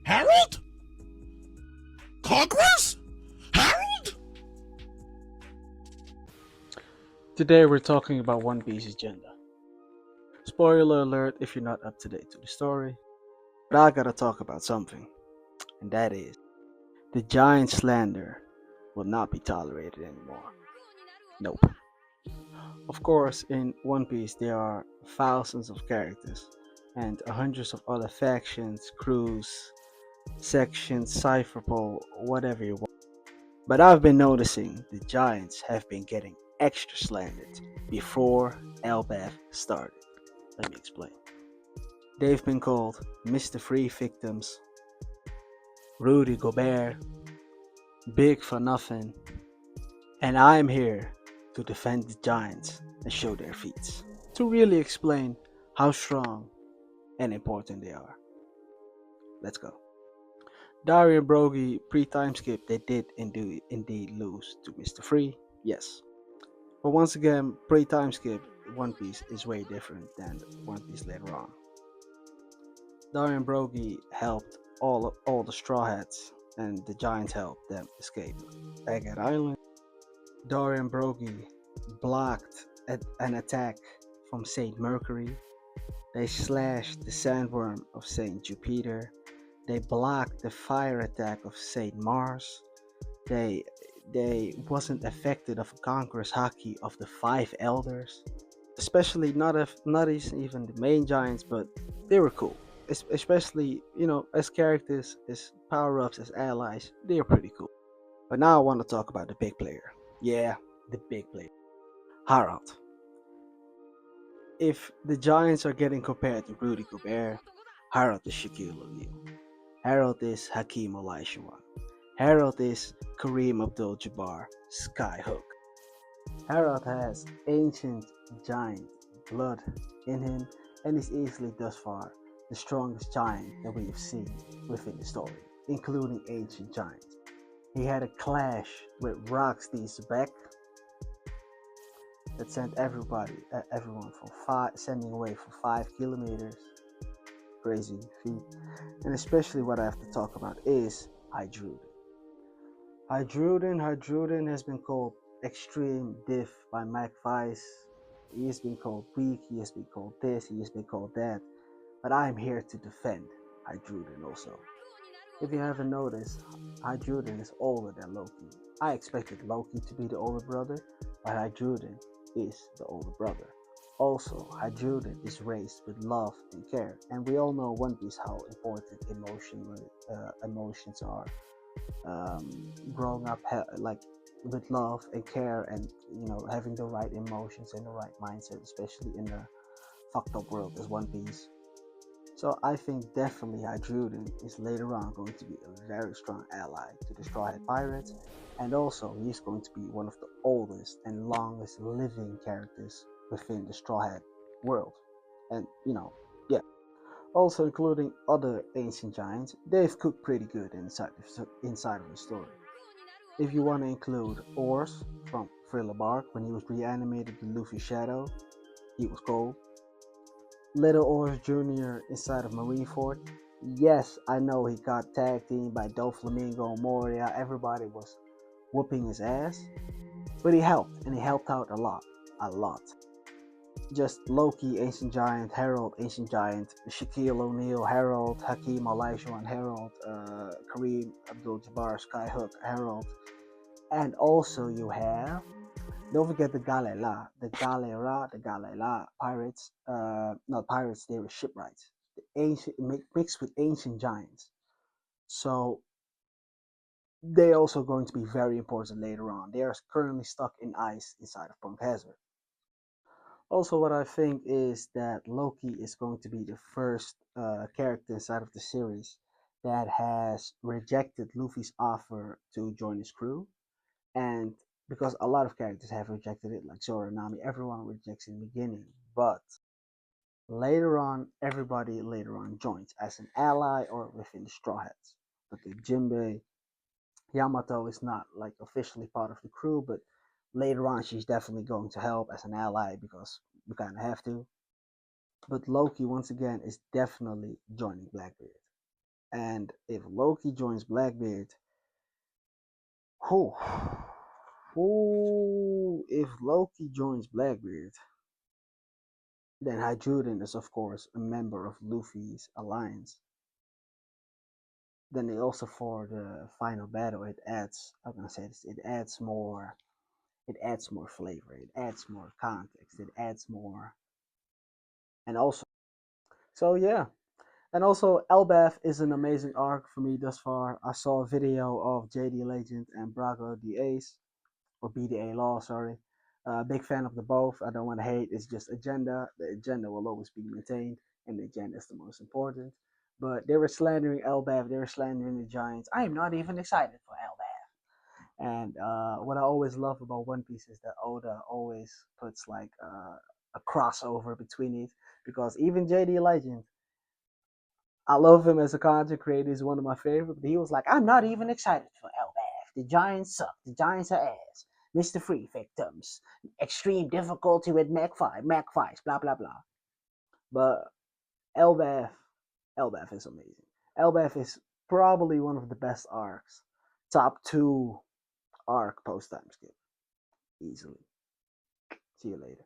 Harold? Congress? Harold? Today we're talking about One Piece agenda. Spoiler alert if you're not up to date to the story, but I gotta talk about something, and that is the giant slander will not be tolerated anymore. Nope. Of course, in One Piece there are thousands of characters and hundreds of other factions, crews, sections, cypherpole, whatever you want. But I've been noticing the giants have been getting extra slandered before Elbaf started. Let me explain. They've been called Mr. Free Victims, Rudy Gobert, Big for Nothing, and I'm here to defend the Giants and show their feats, to really explain how strong and important they are. Let's go. Dario and Brogy pre-time skip, they did indeed lose to Mr. Free, yes. But once again, pre-time skip, One Piece is way different than One Piece later on. Dario and Brogy helped all the Straw Hats, and the Giants helped them escape Egghead Island. Dario and Brogy blocked an attack from Saint Mercury. They slashed the sandworm of Saint Jupiter. They blocked the fire attack of Saint Mars. They wasn't affected of Conqueror's Haki of the Five Elders. Especially not even the main giants, but they were cool. Especially as characters, as power ups, as allies, they are pretty cool. But now I want to talk about the big player. Yeah, the big player, Harald. If the giants are getting compared to Rudy Gobert, Harald is Shaquille O'Neal. Harold is Hakeem Olajuwon. Harold is Kareem Abdul-Jabbar, Skyhook. Harold has ancient giant blood in him and is easily thus far the strongest giant that we have seen within the story, including ancient giants. He had a clash with Roxy Zebek that sent everyone sending away for 5 kilometers. Crazy feat. And especially what I have to talk about is Hydruden. Hydruden has been called extreme diff by Mac Vice. He has been called weak, he has been called this, he has been called that. But I am here to defend Hydruden also. If you haven't noticed, Hydruden is older than Loki. I expected Loki to be the older brother, but Hydruden is the older brother. Also, Hydruden is raised with love and care, and we all know One Piece how important emotions are. Growing up like with love and care, and having the right emotions and the right mindset, especially in the fucked up world as One Piece. So I think definitely Hydruden is later on going to be a very strong ally to the Straw Hat Pirates, and also he's going to be one of the oldest and longest living characters within the Straw Hat world. And yeah, also including other ancient giants, they've cooked pretty good inside of the story. If you want to include Ors from Thriller Bark when he was reanimated to Luffy's shadow, he was cold. Little Orange Jr. inside of Marineford. Yes, I know he got tag teamed by Doflamingo, Moria. Everybody was whooping his ass, but he helped, and he helped out a lot, a lot. Just Loki, Ancient Giant, Harold, Ancient Giant, Shaquille O'Neal, Harold, Hakeem Olajuwon, Harold, Kareem Abdul-Jabbar, Skyhook, Harold, and also you have, don't forget the Galela pirates. Not pirates, they were shipwrights. The ancient mixed with ancient giants. So they also going to be very important later on. They are currently stuck in ice inside of Punk Hazard. Also, what I think is that Loki is going to be the first character inside of the series that has rejected Luffy's offer to join his crew, and because a lot of characters have rejected it, like Zoro, Nami, everyone rejects in the beginning, but later on, everybody later on joins as an ally or within the Straw Hats. But the Jinbei, Yamato is not like officially part of the crew, but later on she's definitely going to help as an ally because we kind of have to. But Loki once again is definitely joining Blackbeard. And if Loki joins Blackbeard, who, if Loki joins Blackbeard, then Hydruden is of course a member of Luffy's alliance. Then it also for the final battle, it adds. I'm gonna say this. It adds more. It adds more flavor. It adds more context. It adds more. And also, so yeah. And also, Elbaf is an amazing arc for me thus far. I saw a video of JD Legend and Brago the Ace, or BDA Law, sorry. Big fan of the both. I don't want to hate. It's just agenda. The agenda will always be maintained, and the agenda is the most important. But they were slandering Elbaf. They were slandering the Giants. I am not even excited for Elbaf. And what I always love about One Piece is that Oda always puts like a crossover between it, because even JD Legend, I love him as a content creator. He's one of my favorites. But he was like, I'm not even excited for Elbaf. The Giants suck. The Giants are ass. Mr. Free victims. Extreme difficulty with Mach 5. Mach 5. Blah, blah, blah. But Elbaf, Elbaf is amazing. Elbaf is probably one of the best arcs. Top 2 arc post time skip. Easily. See you later.